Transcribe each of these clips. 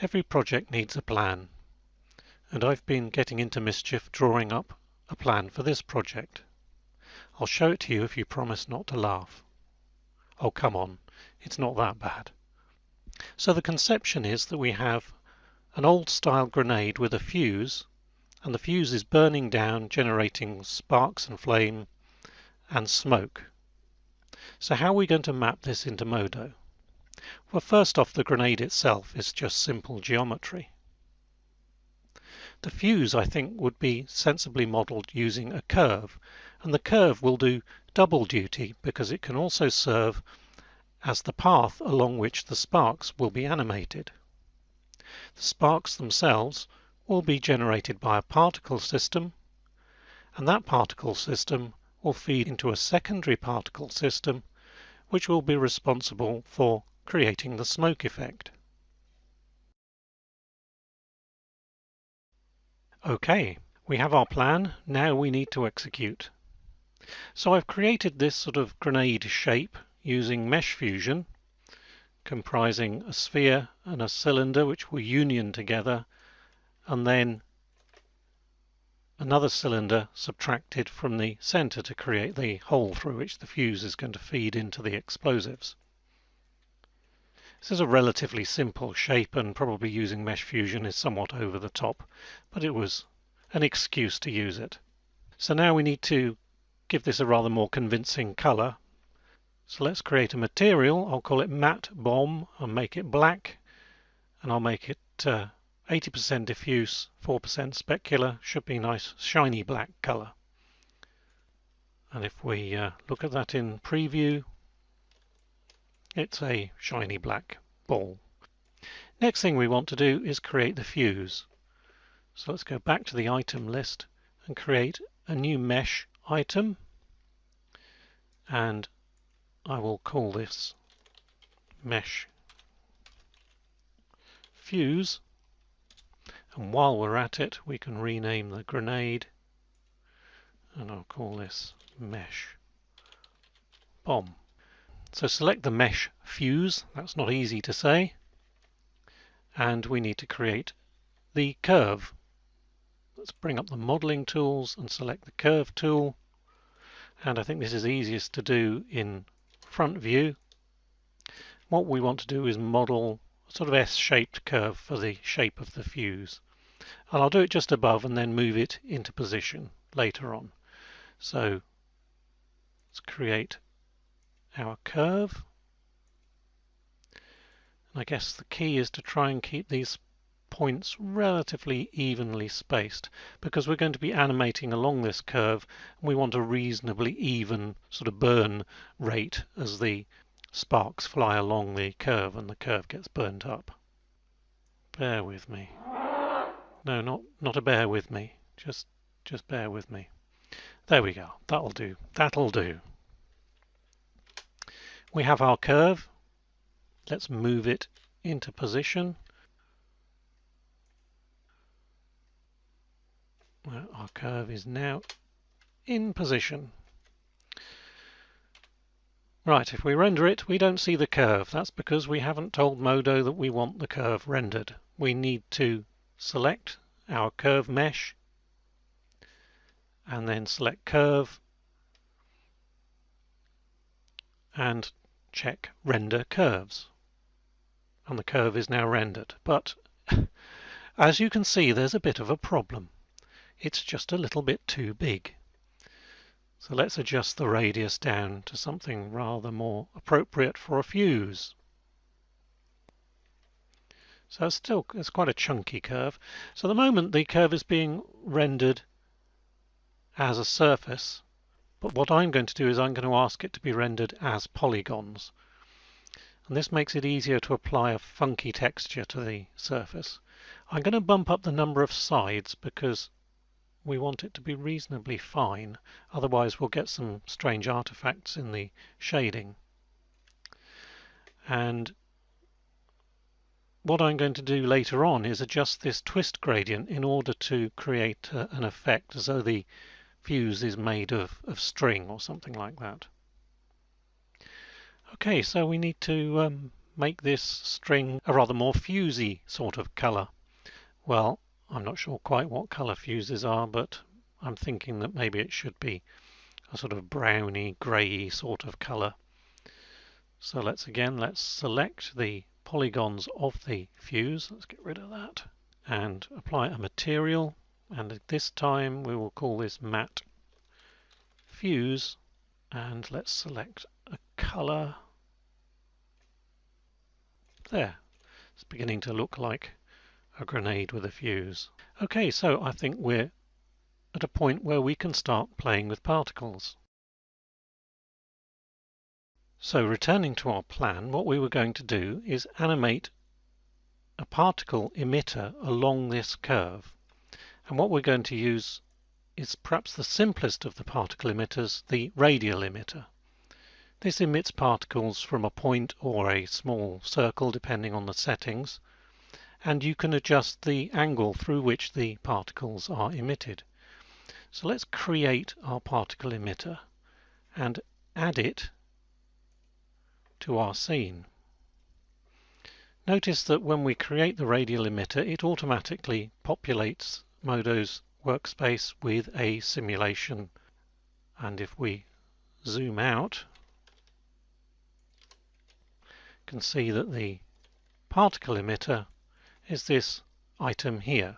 Every project needs a plan, and I've been getting into mischief drawing up a plan for this project. I'll show it to you if you promise not to laugh. Oh, come on, it's not that bad. So the conception is that we have an old style grenade with a fuse, and the fuse is burning down, generating sparks and flame and smoke. So how are we going to map this into Modo? Well, first off, the grenade itself is just simple geometry. The fuse, I think, would be sensibly modelled using a curve, and the curve will do double duty because it can also serve as the path along which the sparks will be animated. The sparks themselves will be generated by a particle system, and that particle system will feed into a secondary particle system which will be responsible for creating the smoke effect. Okay, we have our plan, now we need to execute. So I've created this sort of grenade shape using mesh fusion, comprising a sphere and a cylinder which will union together, and then another cylinder subtracted from the center to create the hole through which the fuse is going to feed into the explosives. This is a relatively simple shape, and probably using mesh fusion is somewhat over the top, but it was an excuse to use it. So now we need to give this a rather more convincing color. So let's create a material. I'll call it matte bomb and make it black, and I'll make it 80% diffuse, 4% specular. Should be a nice shiny black color. And if we look at that in preview, it's a shiny black ball. Next thing we want to do is create the fuse. So let's go back to the item list and create a new mesh item, and I will call this mesh fuse, and while we're at it we can rename the grenade, and I'll call this mesh bomb. So select the mesh fuse, that's not easy to say, and we need to create the curve. Let's bring up the modeling tools and select the curve tool, and I think this is easiest to do in front view. What we want to do is model a sort of S-shaped curve for the shape of the fuse, and I'll do it just above and then move it into position later on. So let's create our curve, and I guess the key is to try and keep these points relatively evenly spaced, because we're going to be animating along this curve and we want a reasonably even sort of burn rate as the sparks fly along the curve and the curve gets burnt up. Bear with me. No, not a bear with me. Just bear with me. There we go. That'll do. That'll do. We have our curve. Let's move it into position. Well, our curve is now in position. Right, if we render it, we don't see the curve. That's because we haven't told Modo that we want the curve rendered. We need to select our curve mesh and then select curve and check render curves, and the curve is now rendered. But as you can see, there's a bit of a problem. It's just a little bit too big. So let's adjust the radius down to something rather more appropriate for a fuse. So it's quite a chunky curve. So at the moment the curve is being rendered as a surface, but what I'm going to do is I'm going to ask it to be rendered as polygons. And this makes it easier to apply a funky texture to the surface. I'm going to bump up the number of sides because we want it to be reasonably fine, otherwise we'll get some strange artifacts in the shading. And what I'm going to do later on is adjust this twist gradient in order to create an effect as though the fuse is made of string or something like that. Okay, so we need to make this string a rather more fusey sort of colour? Well, I'm not sure quite what colour fuses are, but I'm thinking that maybe it should be a sort of browny, grey sort of colour. So let's select the polygons of the fuse. Let's get rid of that and apply a material, and this time we will call this matte fuse, and let's select a colour. There, it's beginning to look like a grenade with a fuse. Okay, so I think we're at a point where we can start playing with particles. So returning to our plan, what we were going to do is animate a particle emitter along this curve. And what we're going to use is perhaps the simplest of the particle emitters, the radial emitter. This emits particles from a point or a small circle depending on the settings, and you can adjust the angle through which the particles are emitted. So let's create our particle emitter and add it to our scene. Notice that when we create the radial emitter, it automatically populates Modo's workspace with a simulation, and if we zoom out, you can see that the particle emitter is this item here.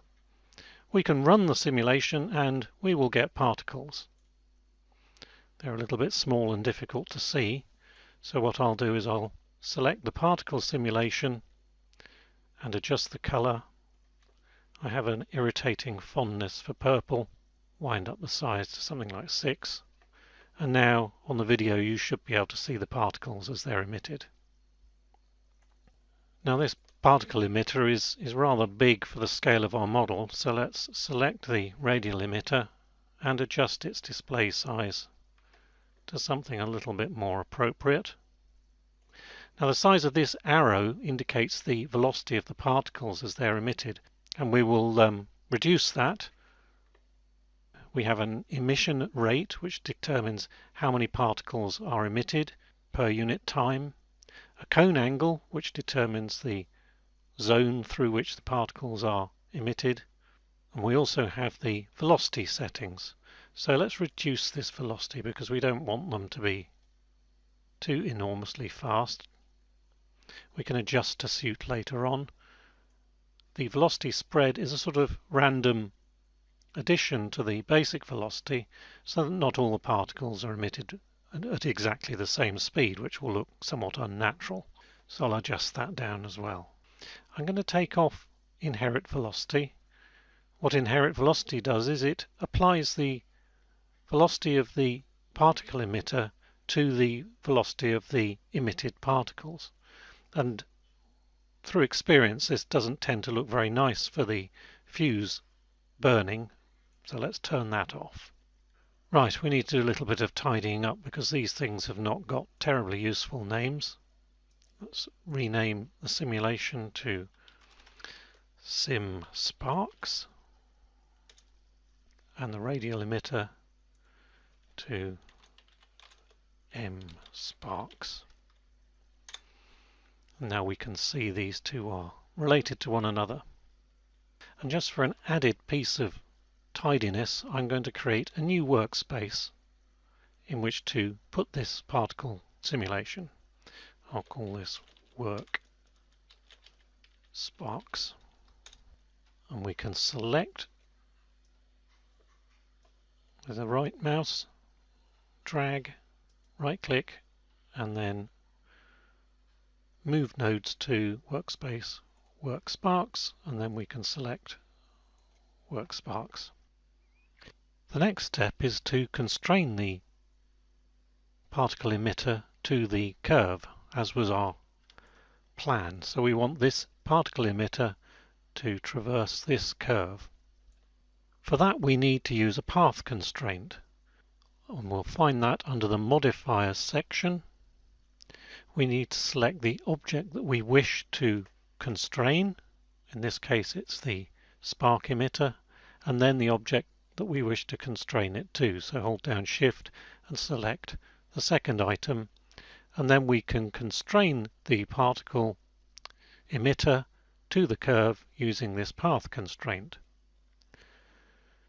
We can run the simulation and we will get particles. They're a little bit small and difficult to see, so what I'll do is I'll select the particle simulation and adjust the colour. I have an irritating fondness for purple. Wind up the size to something like 6, and now on the video you should be able to see the particles as they're emitted. Now this particle emitter is rather big for the scale of our model, so let's select the radial emitter and adjust its display size to something a little bit more appropriate. Now the size of this arrow indicates the velocity of the particles as they're emitted, and we will reduce that. We have an emission rate which determines how many particles are emitted per unit time, a cone angle which determines the zone through which the particles are emitted, and we also have the velocity settings. So let's reduce this velocity because we don't want them to be too enormously fast. We can adjust to suit later on. The velocity spread is a sort of random addition to the basic velocity, so that not all the particles are emitted at exactly the same speed, which will look somewhat unnatural. So I'll adjust that down as well. I'm going to take off inherit velocity. What inherit velocity does is it applies the velocity of the particle emitter to the velocity of the emitted particles, and through experience this doesn't tend to look very nice for the fuse burning, so let's turn that off. Right, we need to do a little bit of tidying up because these things have not got terribly useful names. Let's rename the simulation to Sim Sparks and the radial emitter to M Sparks. Now we can see these two are related to one another. And just for an added piece of tidiness, I'm going to create a new workspace in which to put this particle simulation. I'll call this Work Sparks, and we can select with the right mouse, drag, right click, and then move nodes to Workspace, Work Sparks, and then we can select Work Sparks. The next step is to constrain the particle emitter to the curve, as was our plan. So we want this particle emitter to traverse this curve. For that we need to use a path constraint, and we'll find that under the modifiers section. We need to select the object that we wish to constrain. In this case it's the spark emitter, and then the object that we wish to constrain it to. So hold down Shift and select the second item, and then we can constrain the particle emitter to the curve using this path constraint.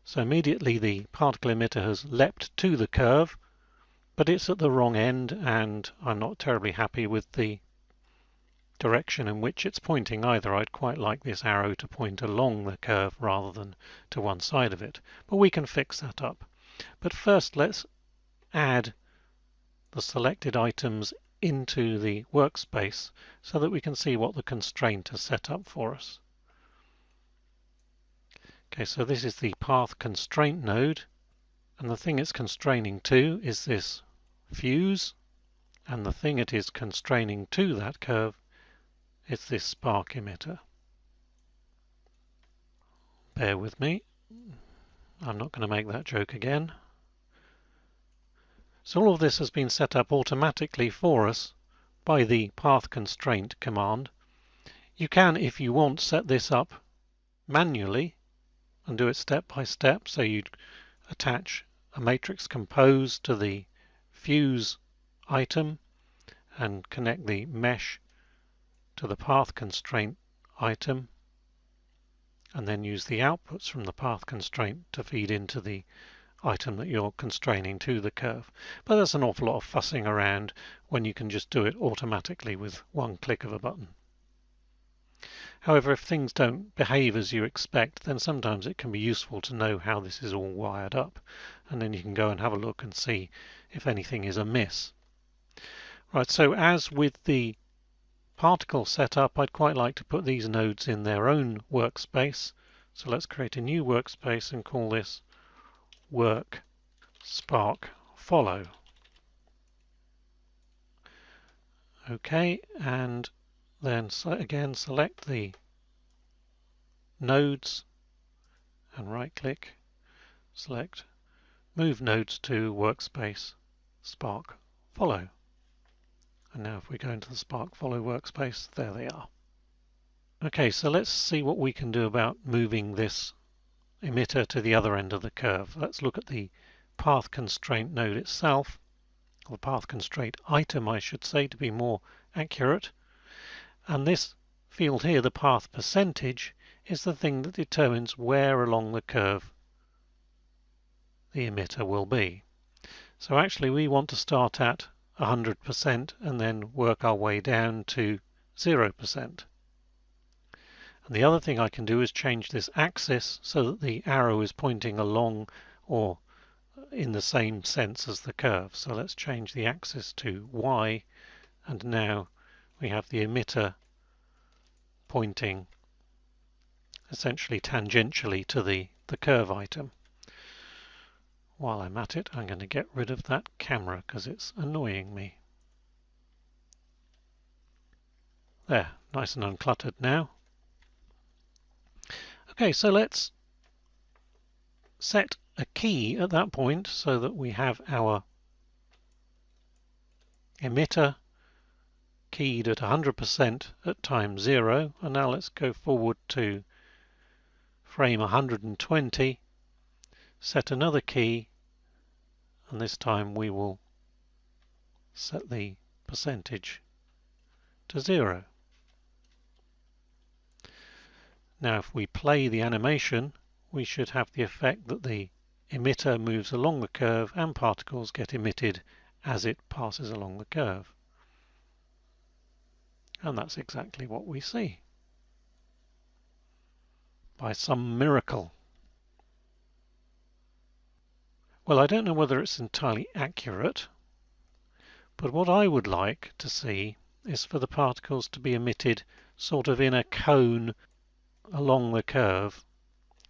So immediately the particle emitter has leapt to the curve, but it's at the wrong end, and I'm not terribly happy with the direction in which it's pointing either. I'd quite like this arrow to point along the curve rather than to one side of it, but we can fix that up. But first let's add the selected items into the workspace so that we can see what the constraint has set up for us. Okay, so this is the path constraint node, and the thing it's constraining to is this fuse, and the thing it is constraining to that curve is this spark emitter. Bear with me, I'm not going to make that joke again. So all of this has been set up automatically for us by the path constraint command. You can, if you want, set this up manually and do it step by step. So you'd attach a matrix compose to the fuse item and connect the mesh to the path constraint item, and then use the outputs from the path constraint to feed into the item that you're constraining to the curve. But that's an awful lot of fussing around when you can just do it automatically with one click of a button. However, if things don't behave as you expect, then sometimes it can be useful to know how this is all wired up, and then you can go and have a look and see if anything is amiss. Right, so as with the particle setup, I'd quite like to put these nodes in their own workspace. So let's create a new workspace and call this work spark follow. Okay, and then again select the nodes and right click, select move nodes to workspace spark follow. And now if we go into the spark follow workspace, there they are. Okay, so let's see what we can do about moving this emitter to the other end of the curve. Let's look at the path constraint node itself, or path constraint item I should say to be more accurate. And this field here, the path percentage, is the thing that determines where along the curve the emitter will be. So actually we want to start at 100% and then work our way down to 0%. And the other thing I can do is change this axis so that the arrow is pointing along or in the same sense as the curve. So let's change the axis to Y, and now we have the emitter pointing essentially tangentially to the curve item. While I'm at it, I'm going to get rid of that camera because it's annoying me. There, nice and uncluttered now. Okay, so let's set a key at that point so that we have our emitter keyed at 100% at time 0. And now let's go forward to frame 120, set another key, and this time we will set the percentage to 0. Now if we play the animation, we should have the effect that the emitter moves along the curve and particles get emitted as it passes along the curve. And that's exactly what we see. By some miracle. Well, I don't know whether it's entirely accurate, but what I would like to see is for the particles to be emitted sort of in a cone along the curve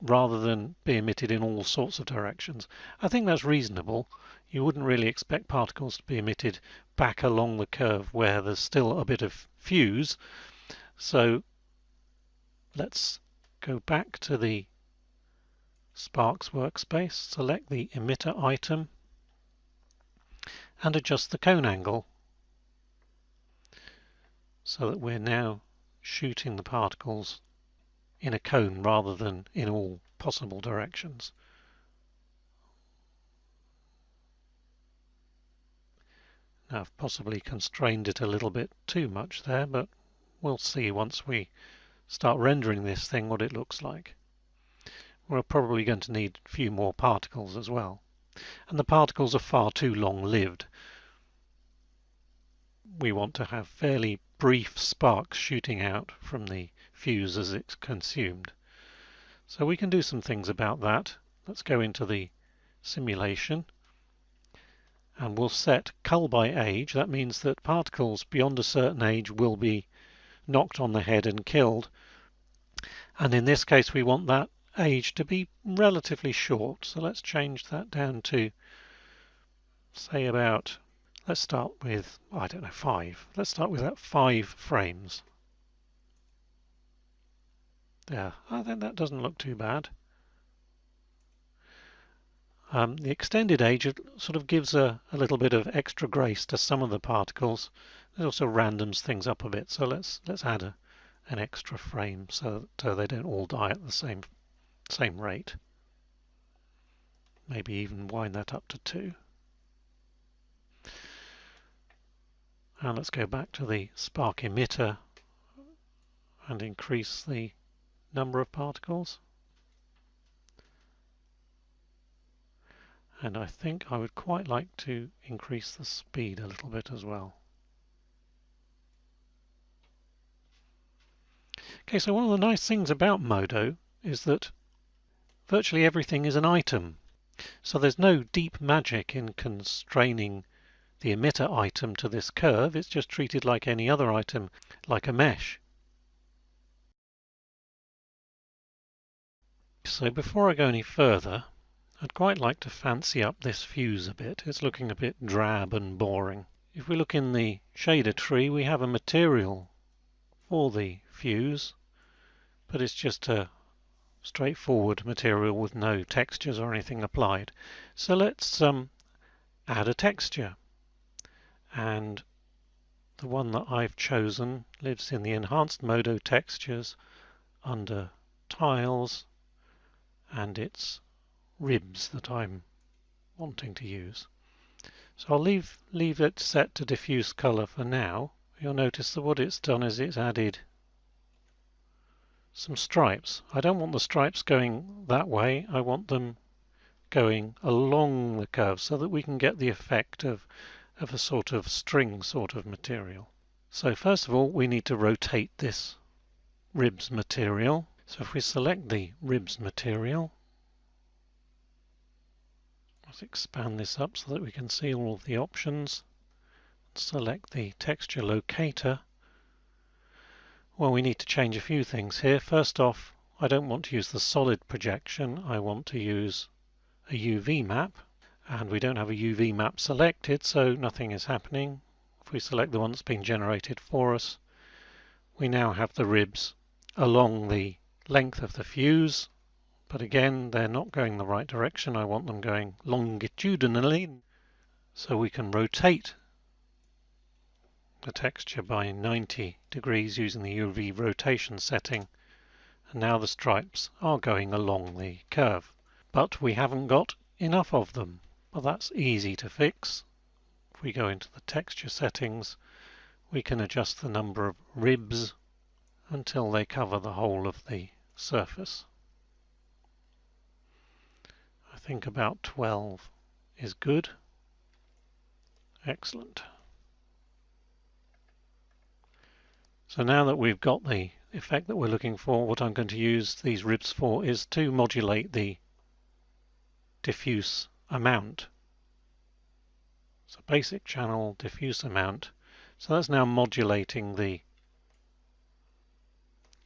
rather than be emitted in all sorts of directions. I think that's reasonable. You wouldn't really expect particles to be emitted back along the curve where there's still a bit of fuse. So let's go back to the Sparks workspace, select the emitter item and adjust the cone angle so that we're now shooting the particles in a cone rather than in all possible directions. Now I've possibly constrained it a little bit too much there, but we'll see once we start rendering this thing what it looks like. We're probably going to need a few more particles as well. And the particles are far too long-lived. We want to have fairly brief sparks shooting out from the fuse as it's consumed. So we can do some things about that. Let's go into the simulation and we'll set cull by age. That means that particles beyond a certain age will be knocked on the head and killed. And in this case we want that age to be relatively short. So let's change that down to, say, about, let's start with, I don't know, 5. Let's start with that 5 frames. There, I think that doesn't look too bad. The extended age sort of gives a little bit of extra grace to some of the particles. It also randoms things up a bit, so let's add an extra frame so that they don't all die at the same rate. Maybe even wind that up to 2. And let's go back to the spark emitter and increase the number of particles. And I think I would quite like to increase the speed a little bit as well. Okay, so one of the nice things about Modo is that virtually everything is an item. So there's no deep magic in constraining the emitter item to this curve. It's just treated like any other item, like a mesh. So before I go any further, I'd quite like to fancy up this fuse a bit. It's looking a bit drab and boring. If we look in the shader tree, we have a material for the fuse, but it's just a straightforward material with no textures or anything applied. So let's add a texture. And the one that I've chosen lives in the Enhanced Modo Textures under Tiles, and it's ribs that I'm wanting to use. So I'll leave it set to diffuse color for now. You'll notice that what it's done is it's added some stripes. I don't want the stripes going that way, I want them going along the curve so that we can get the effect of a sort of string sort of material. So first of all we need to rotate this ribs material. So if we select the ribs material, let's expand this up so that we can see all of the options. Select the texture locator. Well, we need to change a few things here. First off, I don't want to use the solid projection, I want to use a UV map, and we don't have a UV map selected, so nothing is happening. If we select the one that's been generated for us, we now have the ribs along the length of the fuse, but again they're not going the right direction. I want them going longitudinally, so we can rotate the texture by 90 degrees using the UV rotation setting, and now the stripes are going along the curve. But we haven't got enough of them. Well, that's easy to fix. If we go into the texture settings, we can adjust the number of ribs until they cover the whole of the surface. I think about 12 is good. Excellent. So now that we've got the effect that we're looking for, what I'm going to use these ribs for is to modulate the diffuse amount. So basic channel diffuse amount. So that's now modulating the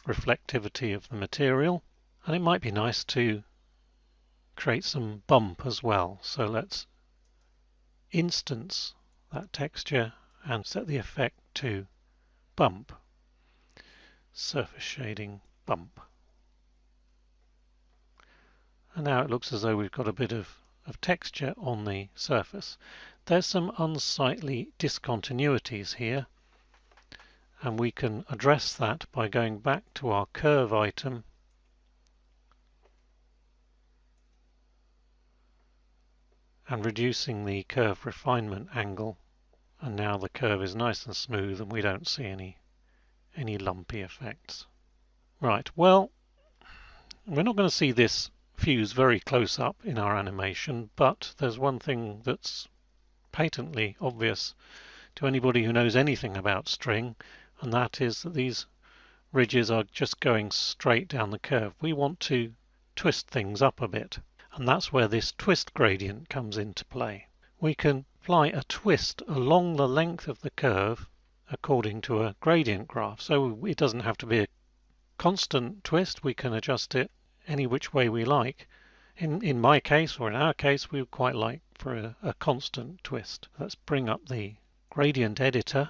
reflectivity of the material, and it might be nice to create some bump as well. So let's instance that texture and set the effect to bump. Surface shading bump. And now it looks as though we've got a bit of texture on the surface. There's some unsightly discontinuities here, and we can address that by going back to our curve item and reducing the curve refinement angle and now the curve is nice and smooth and we don't see any lumpy effects. Right, well, we're not going to see this fuse very close up in our animation, but there's one thing that's patently obvious to anybody who knows anything about string, and that is that these ridges are just going straight down the curve. We want to twist things up a bit, and that's where this twist gradient comes into play. We can apply a twist along the length of the curve according to a gradient graph, so it doesn't have to be a constant twist. We can adjust it any which way we like. In my case, or in our case, we would quite like for a constant twist. Let's bring up the gradient editor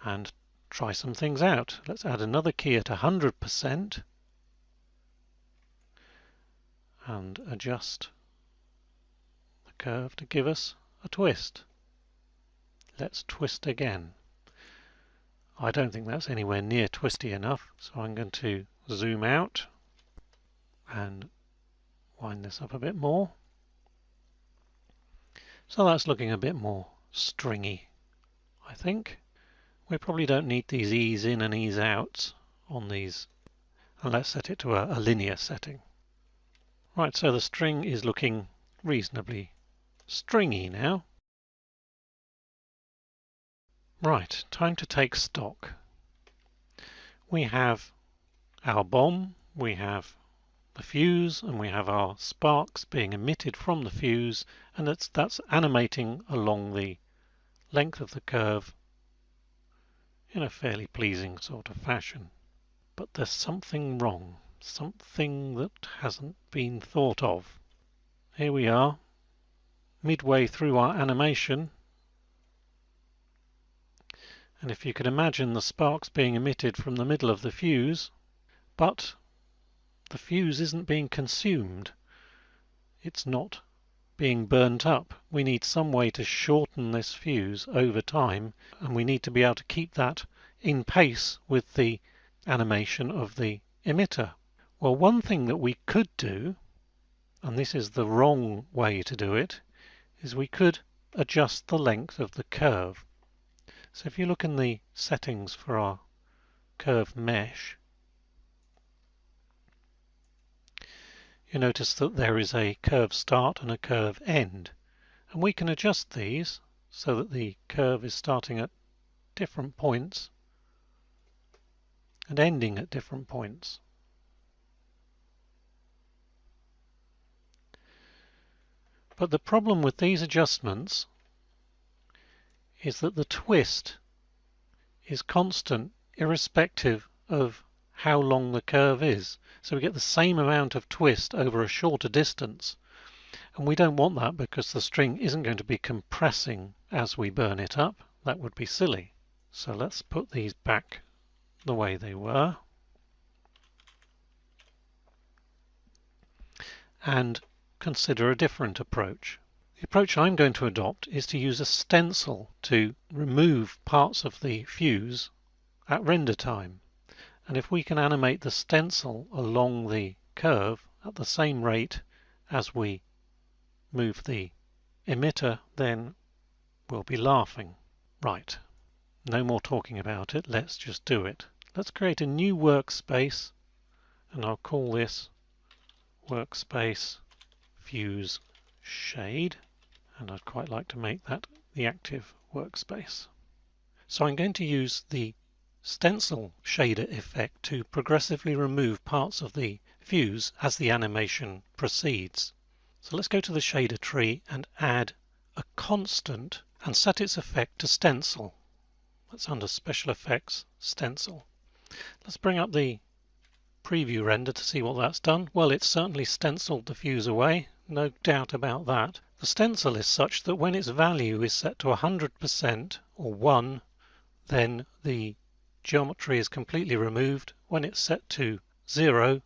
and try some things out. Let's add another key at 100% and adjust the curve to give us a twist. Let's twist again. I don't think that's anywhere near twisty enough, so I'm going to zoom out and wind this up a bit more. So that's looking a bit more stringy, I think. We probably don't need these ease in and ease outs on these, and let's set it to a linear setting. Right, so the string is looking reasonably stringy now. Right, time to take stock. We have our bomb, we have the fuse, and we have our sparks being emitted from the fuse, and that's animating along the length of the curve in a fairly pleasing sort of fashion. But there's something wrong, something that hasn't been thought of. Here we are, midway through our animation, and if you could imagine the sparks being emitted from the middle of the fuse, but the fuse isn't being consumed, it's not being burnt up. We need some way to shorten this fuse over time, and we need to be able to keep that in pace with the animation of the emitter. Well, one thing that we could do, and this is the wrong way to do it, is we could adjust the length of the curve. So if you look in the settings for our curve mesh, you notice that there is a curve start and a curve end, and we can adjust these so that the curve is starting at different points and ending at different points. But the problem with these adjustments is that the twist is constant irrespective of how long the curve is. So we get the same amount of twist over a shorter distance, and we don't want that because the string isn't going to be compressing as we burn it up. That would be silly. So let's put these back the way they were and consider a different approach. The approach I'm going to adopt is to use a stencil to remove parts of the fuse at render time. And if we can animate the stencil along the curve at the same rate as we move the emitter, then we'll be laughing. Right, no more talking about it, let's just do it. Let's create a new workspace, and I'll call this workspace fuse shade, and I'd quite like to make that the active workspace. So I'm going to use the stencil shader effect to progressively remove parts of the fuse as the animation proceeds. So let's go to the shader tree and add a constant and set its effect to stencil. That's under special effects, stencil. Let's bring up the preview render to see what that's done. Well, it's certainly stenciled the fuse away, no doubt about that. The stencil is such that when its value is set to 100% or 1, then the geometry is completely removed. When it's set to 0,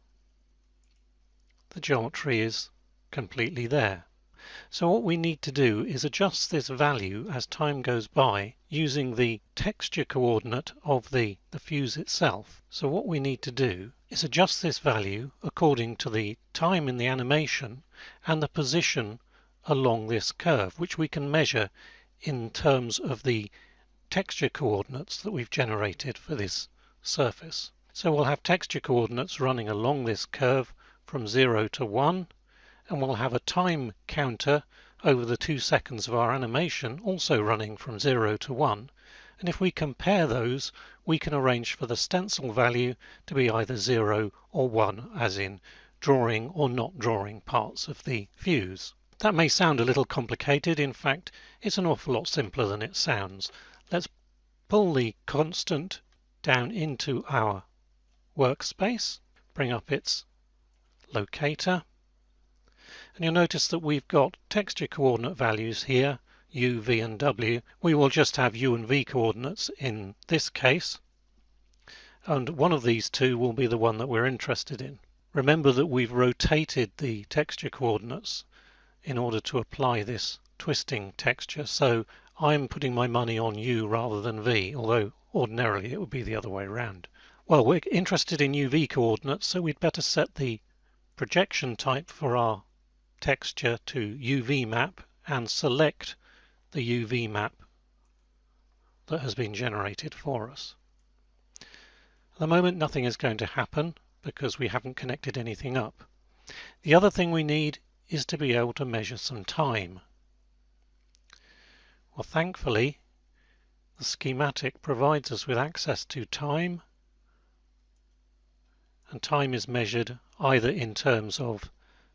the geometry is completely there. So what we need to do is adjust this value as time goes by using the texture coordinate of the fuse itself. So what we need to do is adjust this value according to the time in the animation and the position along this curve, which we can measure in terms of the texture coordinates that we've generated for this surface. So we'll have texture coordinates running along this curve from 0 to 1, and we'll have a time counter over the 2 seconds of our animation also running from 0 to 1. And if we compare those, we can arrange for the stencil value to be either 0 or 1, as in drawing or not drawing parts of the fuse. That may sound a little complicated. In fact, it's an awful lot simpler than it sounds. Let's pull the constant down into our workspace, bring up its locator, and you'll notice that we've got texture coordinate values here, u, v and w. We will just have u and v coordinates in this case, and one of these two will be the one that we're interested in. Remember that we've rotated the texture coordinates in order to apply this twisting texture, so I'm putting my money on u rather than v, although ordinarily it would be the other way around. Well, we're interested in uv coordinates, so we'd better set the projection type for our texture to UV map and select the UV map that has been generated for us. At the moment nothing is going to happen because we haven't connected anything up. The other thing we need is to be able to measure some time. Well, thankfully the schematic provides us with access to time, and time is measured either in terms of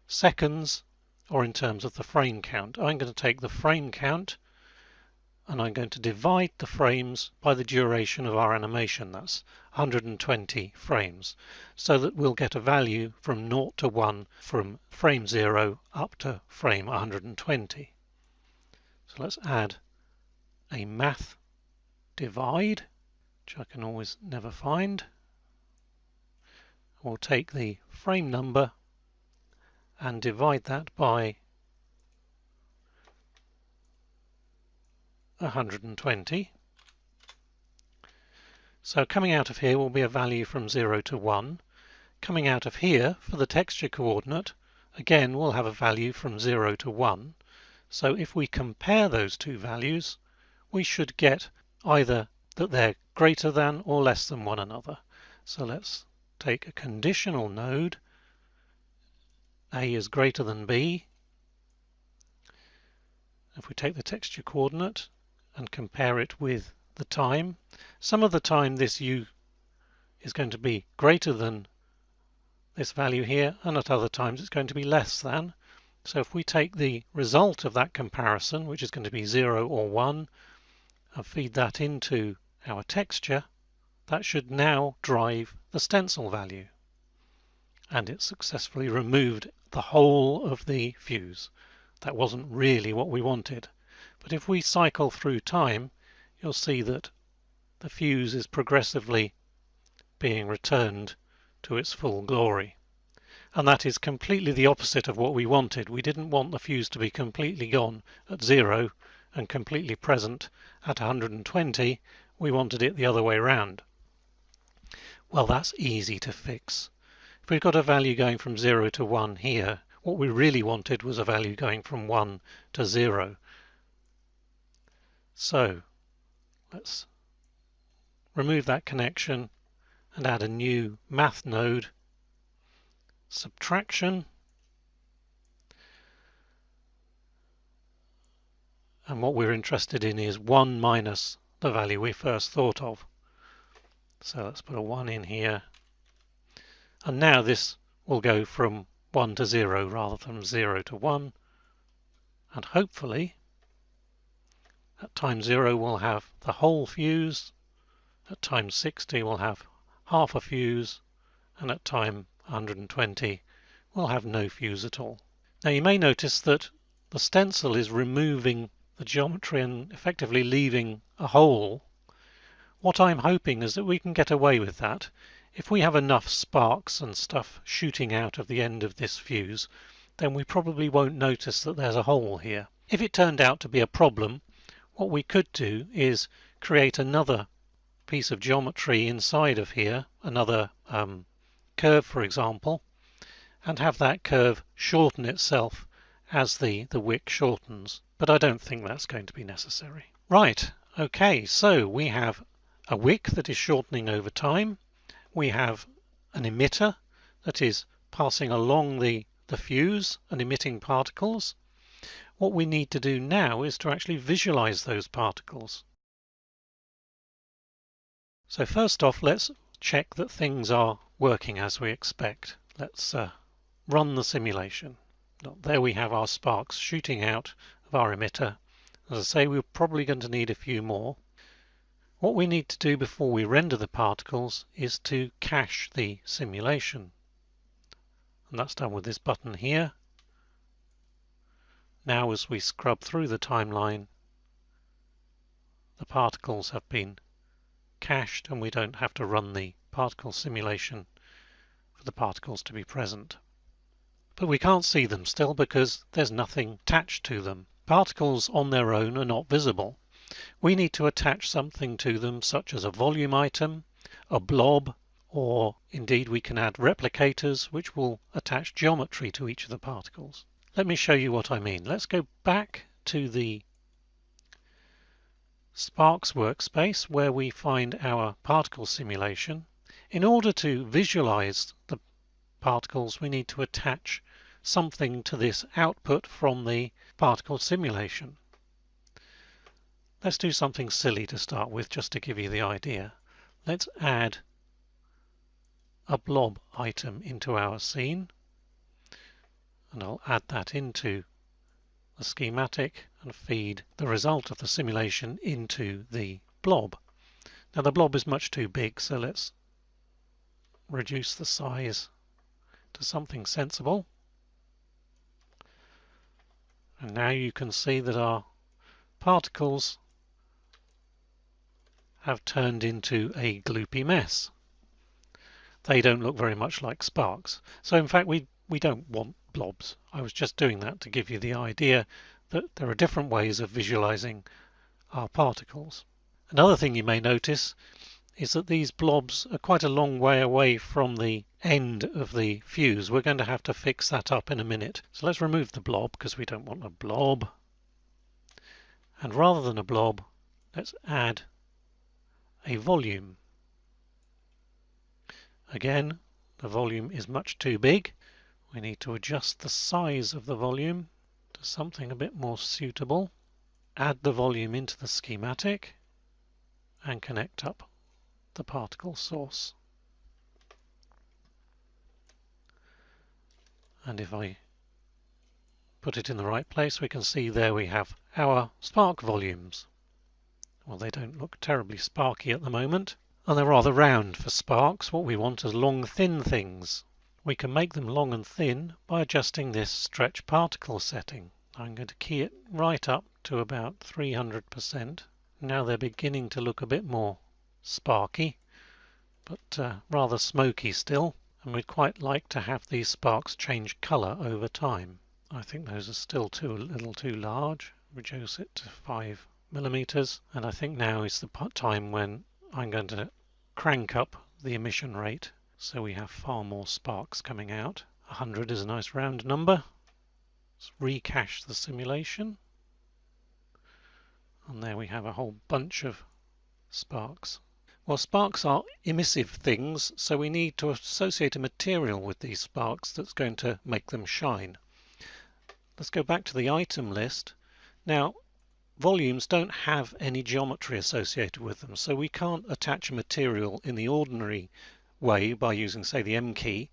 seconds or in terms of the frame count. I'm going to take the frame count and I'm going to divide the frames by the duration of our animation. That's 120 frames, so that we'll get a value from 0 to 1 from frame 0 up to frame 120. So let's add a math divide, which I can always never find. We'll take the frame number and divide that by 120. So coming out of here will be a value from 0 to 1. Coming out of here for the texture coordinate, again we'll have a value from 0 to 1. So if we compare those two values, we should get either that they're greater than or less than one another. So let's take a conditional node. A is greater than B. If we take the texture coordinate and compare it with the time, some of the time this u is going to be greater than this value here, and at other times it's going to be less than. So if we take the result of that comparison, which is going to be 0 or 1, and feed that into our texture, that should now drive the stencil value. And it successfully removed the whole of the fuse. That wasn't really what we wanted. But if we cycle through time, you'll see that the fuse is progressively being returned to its full glory. And that is completely the opposite of what we wanted. We didn't want the fuse to be completely gone at 0 and completely present at 120. We wanted it the other way around. Well, that's easy to fix. If we've got a value going from 0 to 1 here, what we really wanted was a value going from 1 to 0. So let's remove that connection and add a new math node, subtraction, and what we're interested in is 1 minus the value we first thought of. So let's put a 1 in here, and now this will go from 1 to 0 rather than 0 to 1, and hopefully at time 0 we'll have the whole fuse, at time 60 we'll have half a fuse, and at time 120 we'll have no fuse at all. Now you may notice that the stencil is removing the geometry and effectively leaving a hole. What I'm hoping is that we can get away with that. If we have enough sparks and stuff shooting out of the end of this fuse, then we probably won't notice that there's a hole here. If it turned out to be a problem, what we could do is create another piece of geometry inside of here, another curve for example, and have that curve shorten itself as the wick shortens, but I don't think that's going to be necessary. Right, okay, so we have a wick that is shortening over time. We have an emitter that is passing along the fuse and emitting particles. What we need to do now is to actually visualize those particles. So first off, let's check that things are working as we expect. Let's run the simulation. There we have our sparks shooting out of our emitter. As I say, we're probably going to need a few more. What we need to do before we render the particles is to cache the simulation. And that's done with this button here. Now as we scrub through the timeline, the particles have been cached and we don't have to run the particle simulation for the particles to be present. But we can't see them still because there's nothing attached to them. Particles on their own are not visible. We need to attach something to them, such as a volume item, a blob, or indeed we can add replicators which will attach geometry to each of the particles. Let me show you what I mean. Let's go back to the Sparks workspace where we find our particle simulation. In order to visualize the particles, we need to attach something to this output from the particle simulation. Let's do something silly to start with, just to give you the idea. Let's add a blob item into our scene, and I'll add that into the schematic and feed the result of the simulation into the blob. Now the blob is much too big, so let's reduce the size to something sensible. And now you can see that our particles have turned into a gloopy mess. They don't look very much like sparks. So in fact we don't want blobs. I was just doing that to give you the idea that there are different ways of visualizing our particles. Another thing you may notice is that these blobs are quite a long way away from the end of the fuse. We're going to have to fix that up in a minute. So let's remove the blob because we don't want a blob. And rather than a blob, let's add a volume. Again, the volume is much too big. We need to adjust the size of the volume to something a bit more suitable. Add the volume into the schematic and connect up the particle source. And if I put it in the right place, we can see there we have our spark volumes. Well, they don't look terribly sparky at the moment, and they're rather round for sparks. What we want is long, thin things. We can make them long and thin by adjusting this stretch particle setting. I'm going to key it right up to about 300%. Now they're beginning to look a bit more sparky, but rather smoky still, and we'd quite like to have these sparks change colour over time. I think those are still a little too large. Reduce it to 5mm, and I think now is the time when I'm going to crank up the emission rate so we have far more sparks coming out. 100 is a nice round number. Let's recache the simulation, and there we have a whole bunch of sparks. Well, sparks are emissive things, so we need to associate a material with these sparks that's going to make them shine. Let's go back to the item list. Now, volumes don't have any geometry associated with them, so we can't attach a material in the ordinary way by using, say, the M key.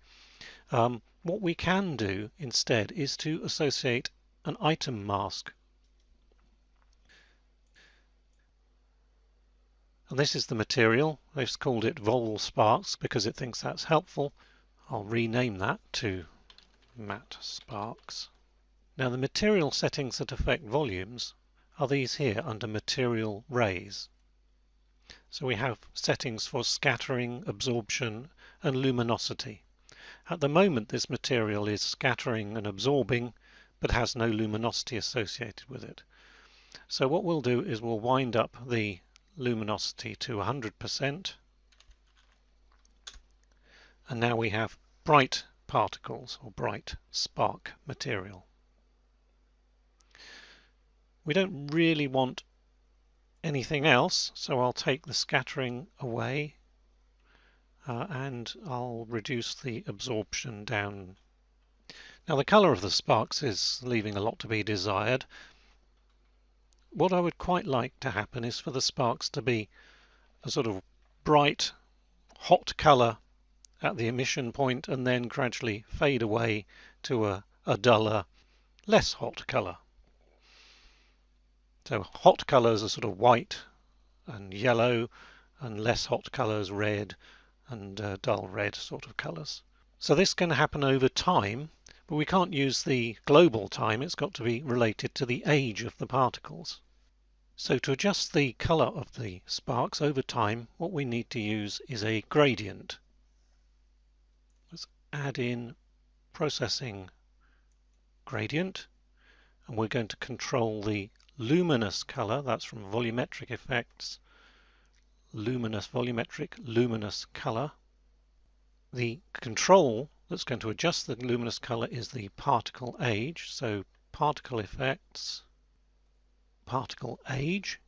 What we can do instead is to associate an item mask. And this is the material. They've called it Vol Sparks because it thinks that's helpful. I'll rename that to Matte Sparks. Now the material settings that affect volumes are these here under Material Rays. So we have settings for scattering, absorption and luminosity. At the moment this material is scattering and absorbing but has no luminosity associated with it. So what we'll do is we'll wind up the luminosity to 100%, and now we have bright particles or bright spark material. We don't really want anything else, so I'll take the scattering away and I'll reduce the absorption down. Now the colour of the sparks is leaving a lot to be desired. What I would quite like to happen is for the sparks to be a sort of bright, hot colour at the emission point and then gradually fade away to a duller, less hot colour. So hot colours are sort of white and yellow, and less hot colours red and dull red sort of colours. So this can happen over time, but we can't use the global time. It's got to be related to the age of the particles. So to adjust the colour of the sparks over time, what we need to use is a gradient. Let's add in processing gradient, and we're going to control the luminous colour. That's from volumetric effects, volumetric luminous colour. The control that's going to adjust the luminous colour is the particle age. So particle effects, particle age.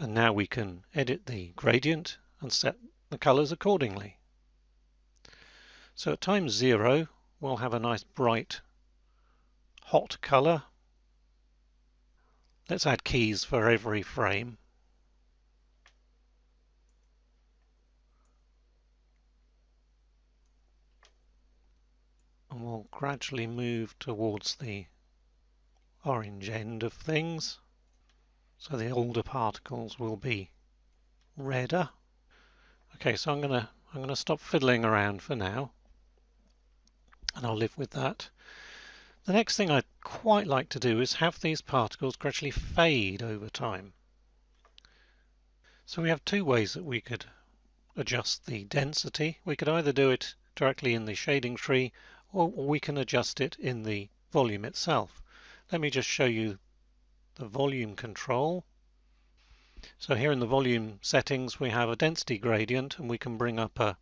And now we can edit the gradient and set the colours accordingly. So at time 0 we'll have a nice bright hot colour. Let's add keys for every frame. And we'll gradually move towards the orange end of things. So the older particles will be redder. Okay, so I'm gonna stop fiddling around for now, and I'll live with that. The next thing I'd quite like to do is have these particles gradually fade over time. So we have two ways that we could adjust the density. We could either do it directly in the shading tree, or we can adjust it in the volume itself. Let me just show you the volume control. So here in the volume settings we have a density gradient, and we can bring up a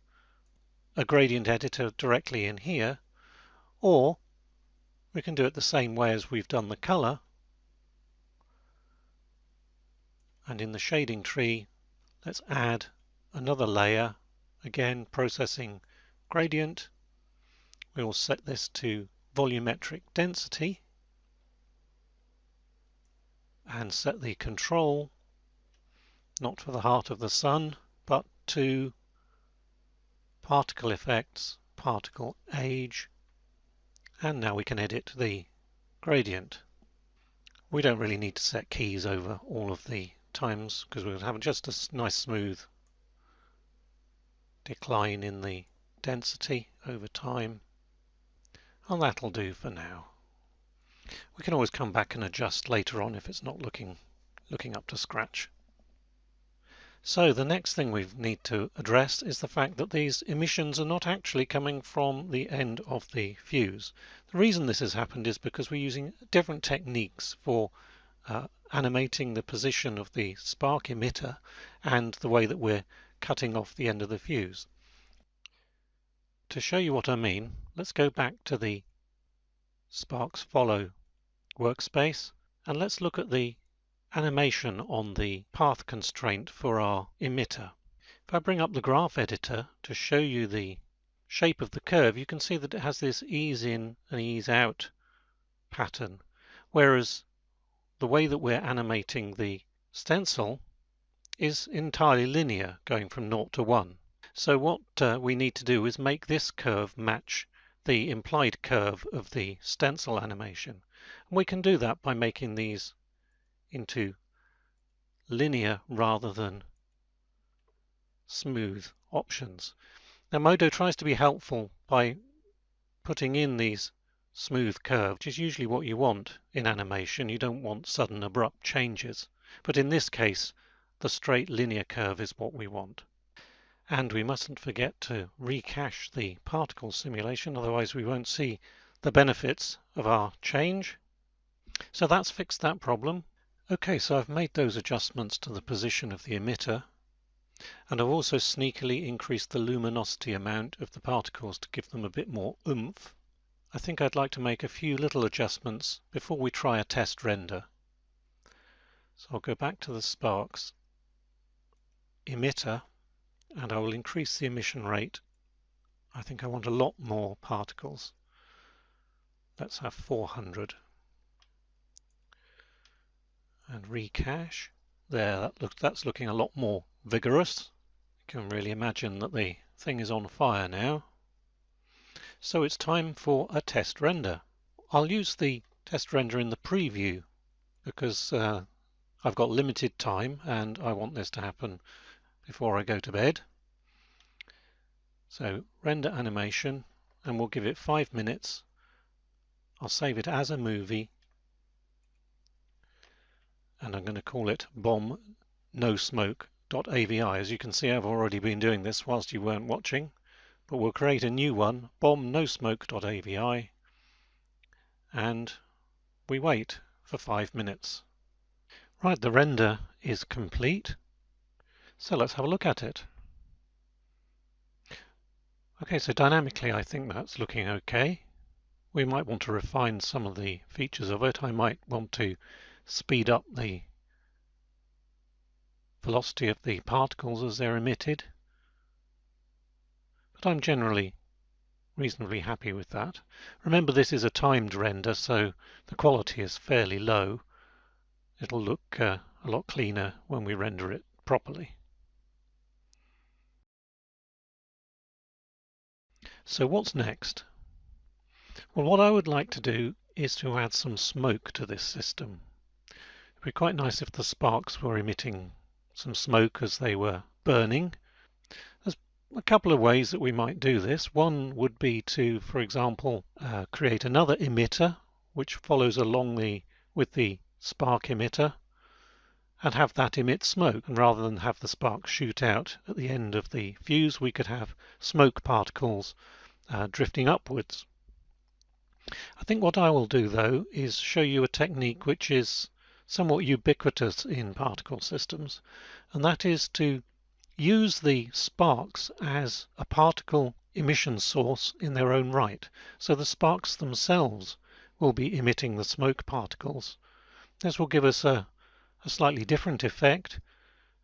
gradient editor directly in here, or we can do it the same way as we've done the colour, and in the shading tree let's add another layer, again processing gradient. We will set this to volumetric density and set the control not for the heart of the sun but to particle effects, particle age, and now we can edit the gradient. We don't really need to set keys over all of the times because we'll have just a nice smooth decline in the density over time, and that'll do for now. We can always come back and adjust later on if it's not looking up to scratch. So the next thing we need to address is the fact that these emissions are not actually coming from the end of the fuse. The reason this has happened is because we're using different techniques for animating the position of the spark emitter and the way that we're cutting off the end of the fuse. To show you what I mean, let's go back to the Sparks Follow workspace and let's look at the animation on the path constraint for our emitter. If I bring up the graph editor to show you the shape of the curve, you can see that it has this ease in and ease out pattern, whereas the way that we're animating the stencil is entirely linear, going from 0 to 1. So what we need to do is make this curve match the implied curve of the stencil animation. And we can do that by making these into linear rather than smooth options. Now Modo tries to be helpful by putting in these smooth curves, which is usually what you want in animation. You don't want sudden abrupt changes, but in this case the straight linear curve is what we want. And we mustn't forget to recache the particle simulation, otherwise we won't see the benefits of our change. So that's fixed that problem. Okay, so I've made those adjustments to the position of the emitter, and I've also sneakily increased the luminosity amount of the particles to give them a bit more oomph. I think I'd like to make a few little adjustments before we try a test render. So I'll go back to the Sparks emitter and I will increase the emission rate. I think I want a lot more particles. Let's have 400. And recache. There, that's looking a lot more vigorous. You can really imagine that the thing is on fire now. So it's time for a test render. I'll use the test render in the preview because I've got limited time and I want this to happen before I go to bed. So render animation, and we'll give it 5 minutes. I'll save it as a movie and I'm going to call it bomb no smoke.avi. As you can see, I've already been doing this whilst you weren't watching, but we'll create a new one, bomb no smoke.avi, and we wait for 5 minutes. Right, the render is complete, so let's have a look at it. Okay, so dynamically I think that's looking okay. We might want to refine some of the features of it. I might want to speed up the velocity of the particles as they're emitted, but I'm generally reasonably happy with that. Remember, this is a timed render, so the quality is fairly low. It'll look a lot cleaner when we render it properly. So what's next? Well, what I would like to do is to add some smoke to this system. It'd be quite nice if the sparks were emitting some smoke as they were burning. There's a couple of ways that we might do this. One would be to, for example, create another emitter which follows along with the spark emitter and have that emit smoke. And rather than have the sparks shoot out at the end of the fuse, we could have smoke particles drifting upwards. I think what I will do, though, is show you a technique which is somewhat ubiquitous in particle systems, and that is to use the sparks as a particle emission source in their own right. So the sparks themselves will be emitting the smoke particles. This will give us a slightly different effect,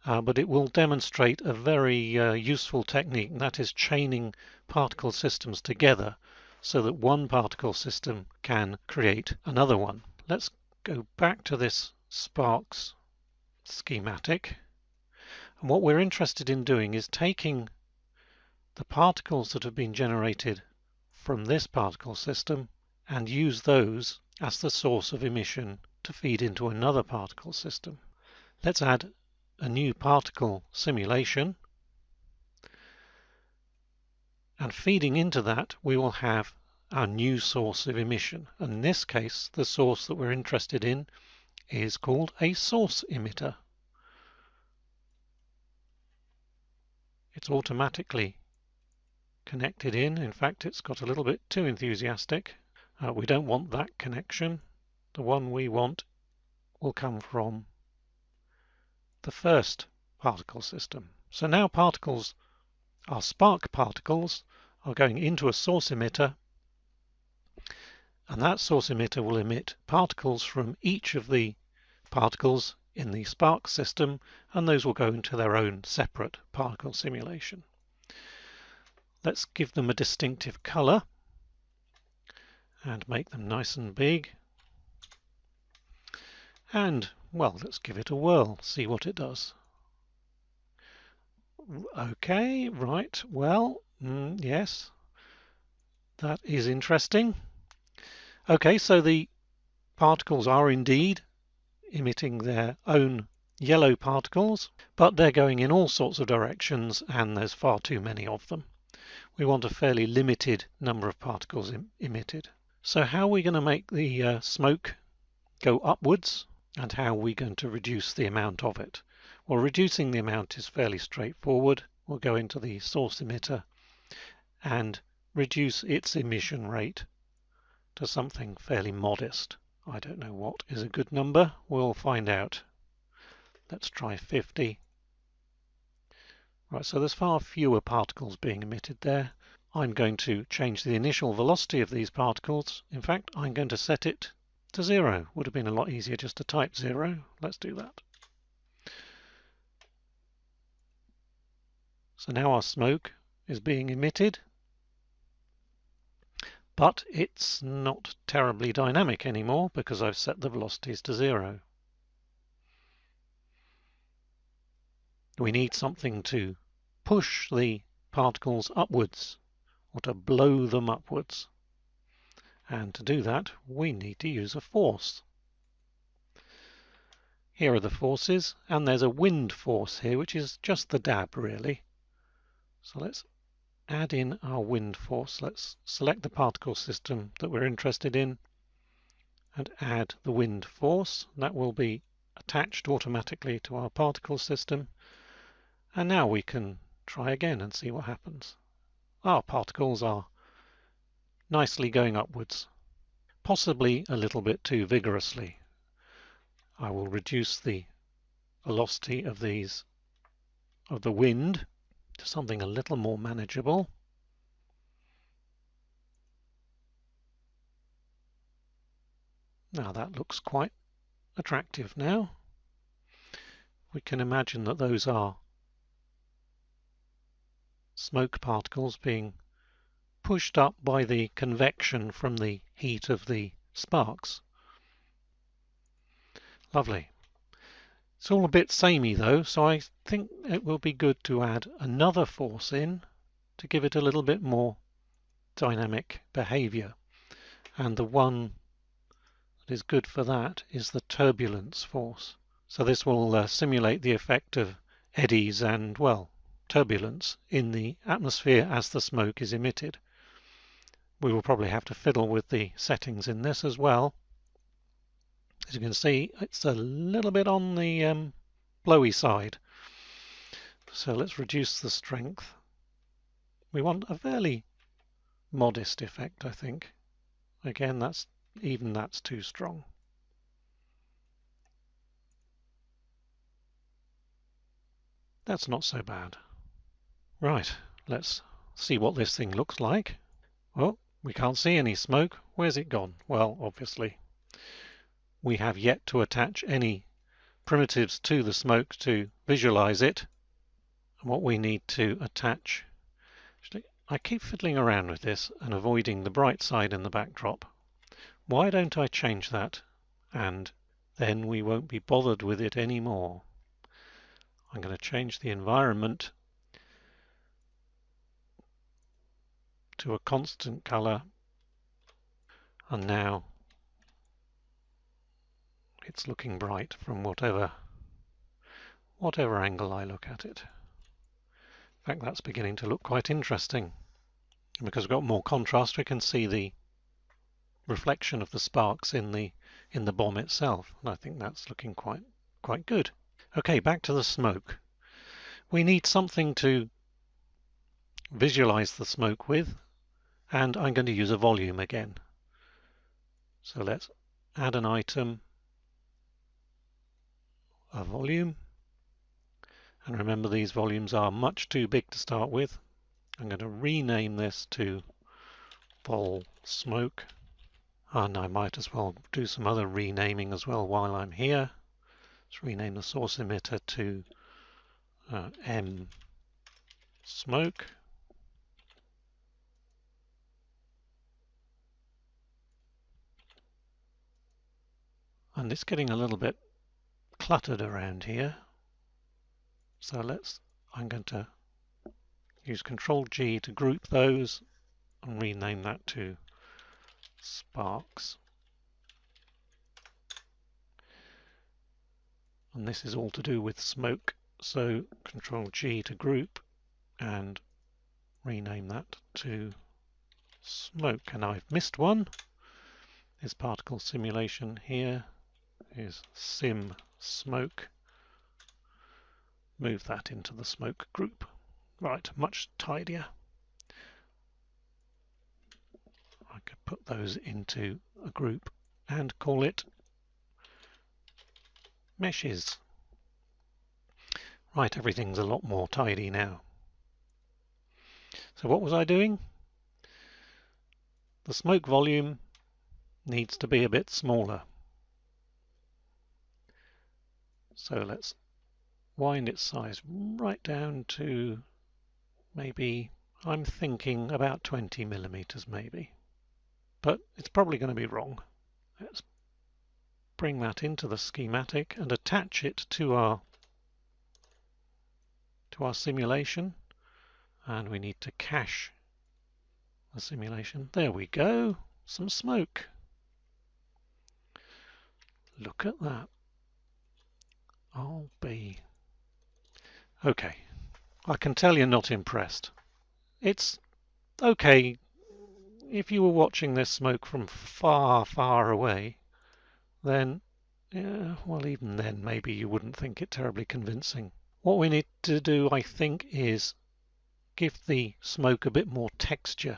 but it will demonstrate a very useful technique, and that is chaining particle systems together so that one particle system can create another one. Let's go back to this sparks schematic. And what we're interested in doing is taking the particles that have been generated from this particle system and use those as the source of emission to feed into another particle system. Let's add a new particle simulation, and feeding into that we will have our new source of emission. And in this case, the source that we're interested in is called a source emitter. It's automatically connected in. In fact, it's got a little bit too enthusiastic. We don't want that connection. The one we want will come from the first particle system. So now particles, our spark particles, are going into a source emitter, and that source emitter will emit particles from each of the particles in the spark system, and those will go into their own separate particle simulation. Let's give them a distinctive color and make them nice and big. And, well, let's give it a whirl, see what it does. Okay, right, well, yes, that is interesting. Okay, so the particles are indeed emitting their own yellow particles, but they're going in all sorts of directions and there's far too many of them. We want a fairly limited number of particles emitted. So how are we going to make the smoke go upwards, and how are we going to reduce the amount of it? Well, reducing the amount is fairly straightforward. We'll go into the source emitter and reduce its emission rate to something fairly modest. I don't know what is a good number. We'll find out. Let's try 50. Right, so there's far fewer particles being emitted there. I'm going to change the initial velocity of these particles. In fact, I'm going to set it to 0. Would have been a lot easier just to type 0. Let's do that. So now our smoke is being emitted, but it's not terribly dynamic anymore because I've set the velocities to 0. We need something to push the particles upwards, or to blow them upwards. And to do that, we need to use a force. Here are the forces, and there's a wind force here, which is just the dab, really. So let's add in our wind force. Let's select the particle system that we're interested in and add the wind force. That will be attached automatically to our particle system. And now we can try again and see what happens. Our particles are nicely going upwards, possibly a little bit too vigorously. I will reduce the velocity of the wind to something a little more manageable. Now that looks quite attractive now. We can imagine that those are smoke particles being pushed up by the convection from the heat of the sparks. Lovely. It's all a bit samey though, so I think it will be good to add another force in to give it a little bit more dynamic behavior. And the one that is good for that is the turbulence force. So this will simulate the effect of eddies and, well, turbulence in the atmosphere as the smoke is emitted. We will probably have to fiddle with the settings in this as well. As you can see, it's a little bit on the blowy side. So let's reduce the strength. We want a fairly modest effect, I think. Again, that's too strong. That's not so bad. Right, let's see what this thing looks like. Well, we can't see any smoke. Where's it gone? Well, obviously, we have yet to attach any primitives to the smoke to visualize it. What we need to attach, actually, I keep fiddling around with this and avoiding the bright side in the backdrop. Why don't I change that? And then we won't be bothered with it anymore. I'm going to change the environment to a constant color, and now it's looking bright from whatever angle I look at it. In fact, that's beginning to look quite interesting. And because we've got more contrast, we can see the reflection of the sparks in the bomb itself, and I think that's looking quite good. Okay, back to the smoke. We need something to visualize the smoke with, and I'm going to use a volume again. So let's add an item, a volume, and remember these volumes are much too big to start with. I'm going to rename this to vol smoke, and I might as well do some other renaming as well while I'm here. Let's rename the source emitter to M smoke. And it's getting a little bit cluttered around here. So I'm going to use Control G to group those and rename that to sparks. And this is all to do with smoke. So Control G to group and rename that to smoke. And I've missed one. This particle simulation here is sim smoke. Move that into the smoke group. Right, much tidier. I could put those into a group and call it meshes. Right, everything's a lot more tidy now. So what was I doing? the smoke volume needs to be a bit smaller. So let's wind its size right down to maybe, I'm thinking about 20 millimeters maybe, but it's probably going to be wrong. Let's bring that into the schematic and attach it to our simulation, and we need to cache the simulation. There we go, some smoke. Look at that. I'll be okay. I can tell you're not impressed. It's okay if you were watching this smoke from far, far away, then, yeah, well, even then, maybe you wouldn't think it terribly convincing. What we need to do, I think, is give the smoke a bit more texture.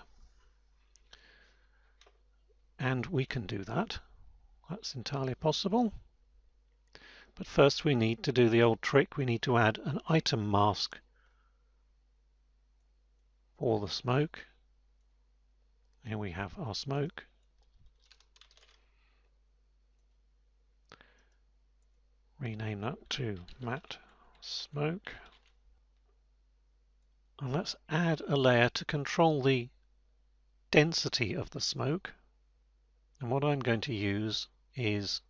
And we can do that. That's entirely possible. But first we need to do the old trick. We need to add an item mask for the smoke. Here we have our smoke. Rename that to matte smoke. And let's add a layer to control the density of the smoke. And what I'm going to use is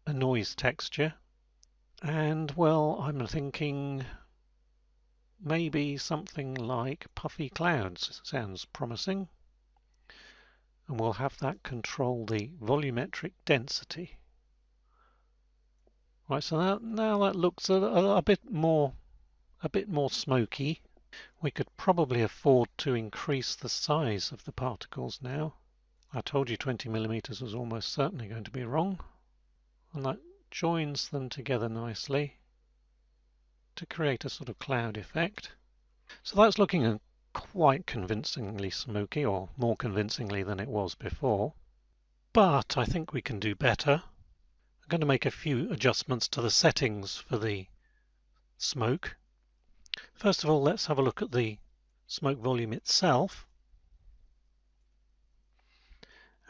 a noise texture. And well, I'm thinking maybe something like puffy clouds sounds promising. And we'll have that control the volumetric density. Right, so now that looks a bit more smoky. We could probably afford to increase the size of the particles now. I told you 20 millimeters was almost certainly going to be wrong. And that joins them together nicely to create a sort of cloud effect. So that's looking quite convincingly smoky, or more convincingly than it was before. But I think we can do better. I'm going to make a few adjustments to the settings for the smoke. First of all, let's have a look at the smoke volume itself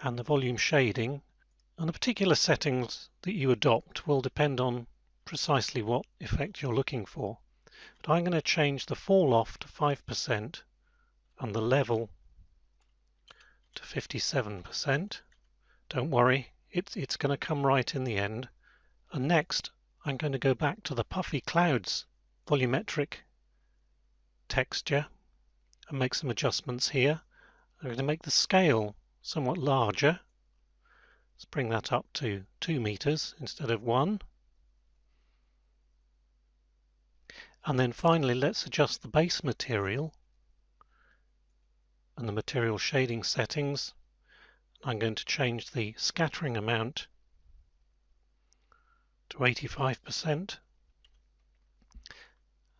and the volume shading. And the particular settings that you adopt will depend on precisely what effect you're looking for. But I'm going to change the fall off to 5% and the level to 57%. Don't worry, it's going to come right in the end. And next, I'm going to go back to the puffy clouds volumetric texture and make some adjustments here. I'm going to make the scale somewhat larger. Let's bring that up to 2 meters instead of 1. And then finally, let's adjust the base material and the material shading settings. I'm going to change the scattering amount to 85%.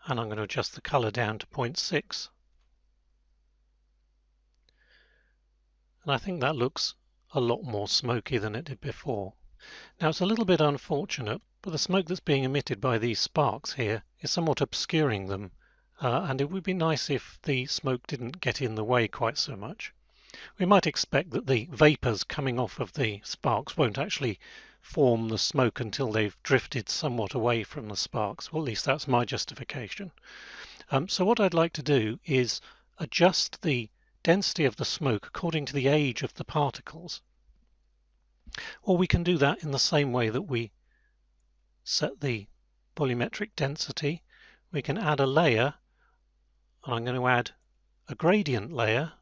And I'm going to adjust the color down to 0.6. And I think that looks a lot more smoky than it did before. Now it's a little bit unfortunate, but the smoke that's being emitted by these sparks here is somewhat obscuring them, and it would be nice if the smoke didn't get in the way quite so much. We might expect that the vapors coming off of the sparks won't actually form the smoke until they've drifted somewhat away from the sparks. Well, at least that's my justification. So what I'd like to do is adjust the density of the smoke according to the age of the particles. Or we can do that in the same way that we set the volumetric density. We can add a layer, and I'm going to add a gradient layer.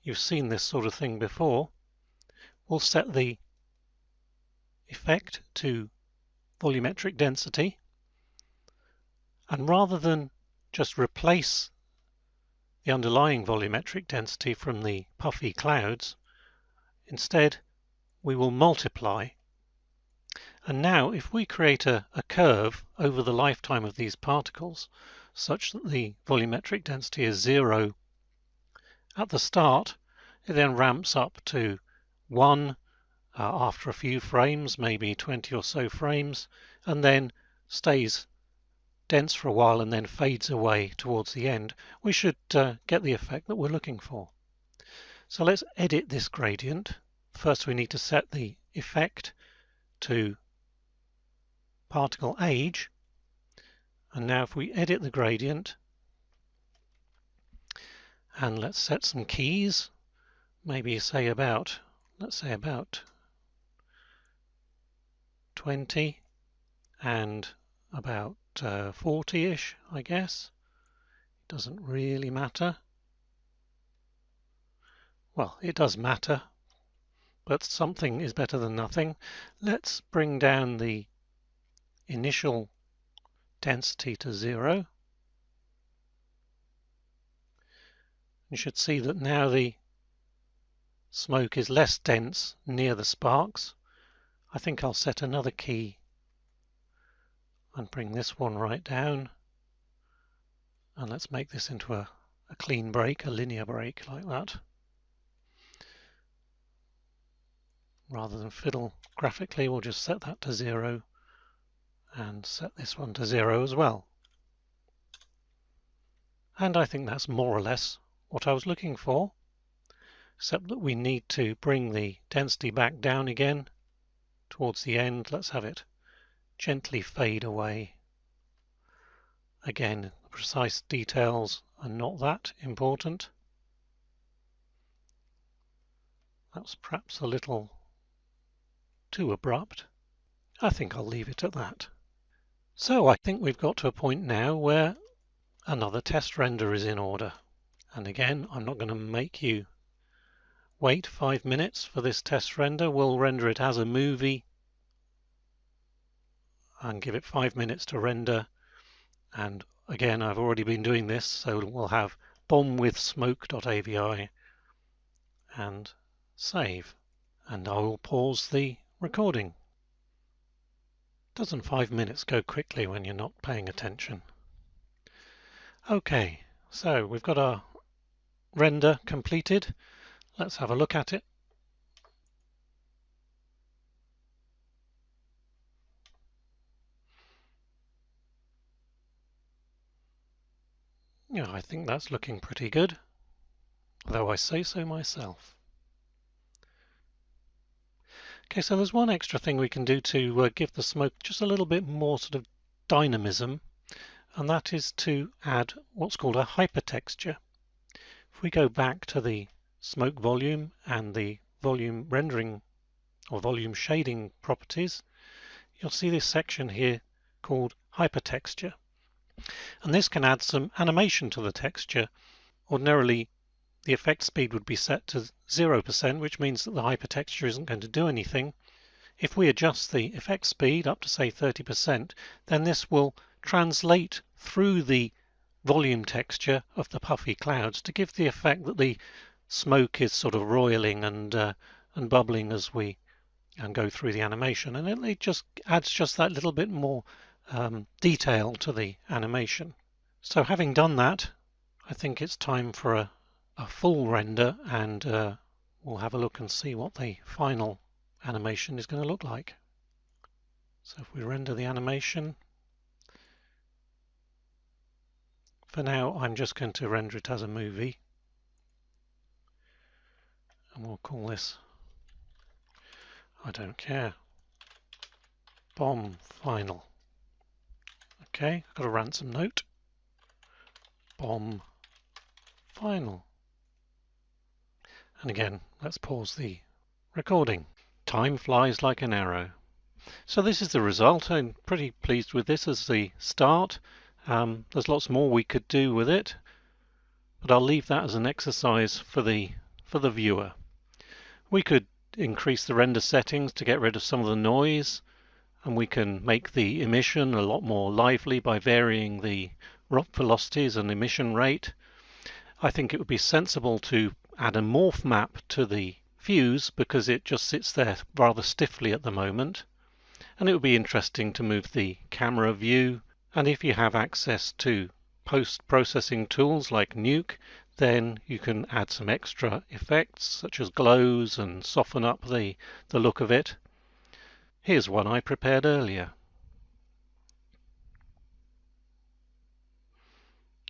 You've seen this sort of thing before. We'll set the effect to volumetric density, and rather than just replace the underlying volumetric density from the puffy clouds, instead we will multiply. And now if we create a curve over the lifetime of these particles such that the volumetric density is 0 at the start, it then ramps up to 1 after a few frames, maybe 20 or so frames, and then stays dense for a while and then fades away towards the end, we should get the effect that we're looking for. So let's edit this gradient. First we need to set the effect to particle age, and now if we edit the gradient and let's set some keys, maybe let's say about 20 and about 40-ish, I guess. It doesn't really matter. Well, it does matter, but something is better than nothing. Let's bring down the initial density to 0. You should see that now the smoke is less dense near the sparks. I think I'll set another key and bring this one right down. And let's make this into a clean break, a linear break like that. Rather than fiddle graphically, we'll just set that to 0 and set this one to 0 as well. And I think that's more or less what I was looking for, except that we need to bring the density back down again towards the end. Let's have it gently fade away. Again, the precise details are not that important. That's perhaps a little too abrupt. I think I'll leave it at that. So I think we've got to a point now where another test render is in order. And again, I'm not going to make you wait 5 minutes for this test render. We'll render it as a movie and give it 5 minutes to render. And again, I've already been doing this, so we'll have bombwithsmoke.avi and save. And I will pause the recording. Doesn't 5 minutes go quickly when you're not paying attention? Okay, so we've got our render completed. Let's have a look at it. Yeah, I think that's looking pretty good, though I say so myself. Okay, so there's one extra thing we can do to give the smoke just a little bit more sort of dynamism, and that is to add what's called a hypertexture. If we go back to the smoke volume and the volume rendering or volume shading properties, you'll see this section here called hypertexture. And this can add some animation to the texture. Ordinarily, the effect speed would be set to 0%, which means that the hypertexture isn't going to do anything. If we adjust the effect speed up to say 30%, then this will translate through the volume texture of the puffy clouds to give the effect that the smoke is sort of roiling and bubbling as we go through the animation, and it just adds just that little bit more detail to the animation. So having done that, I think it's time for a full render, and we'll have a look and see what the final animation is going to look like. So if we render the animation, for now I'm just going to render it as a movie, and we'll call this, I don't care, Bomb Final. Okay, I've got a ransom note. Bomb Final. And again, let's pause the recording. Time flies like an arrow. So this is the result. I'm pretty pleased with this as the start. There's lots more we could do with it, but I'll leave that as an exercise for the viewer. We could increase the render settings to get rid of some of the noise, and we can make the emission a lot more lively by varying the velocities and emission rate. I think it would be sensible to add a morph map to the fuse because it just sits there rather stiffly at the moment, and it would be interesting to move the camera view. And if you have access to post-processing tools like Nuke, then you can add some extra effects such as glows and soften up the look of it. Here's one I prepared earlier.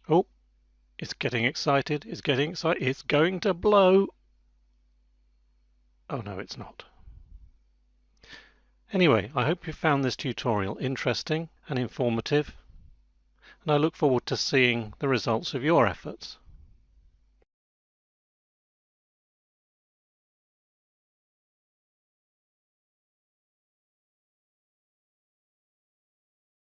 Oh, it's getting excited, it's getting excited, it's going to blow. Oh no, it's not. Anyway, I hope you found this tutorial interesting and informative, and I look forward to seeing the results of your efforts.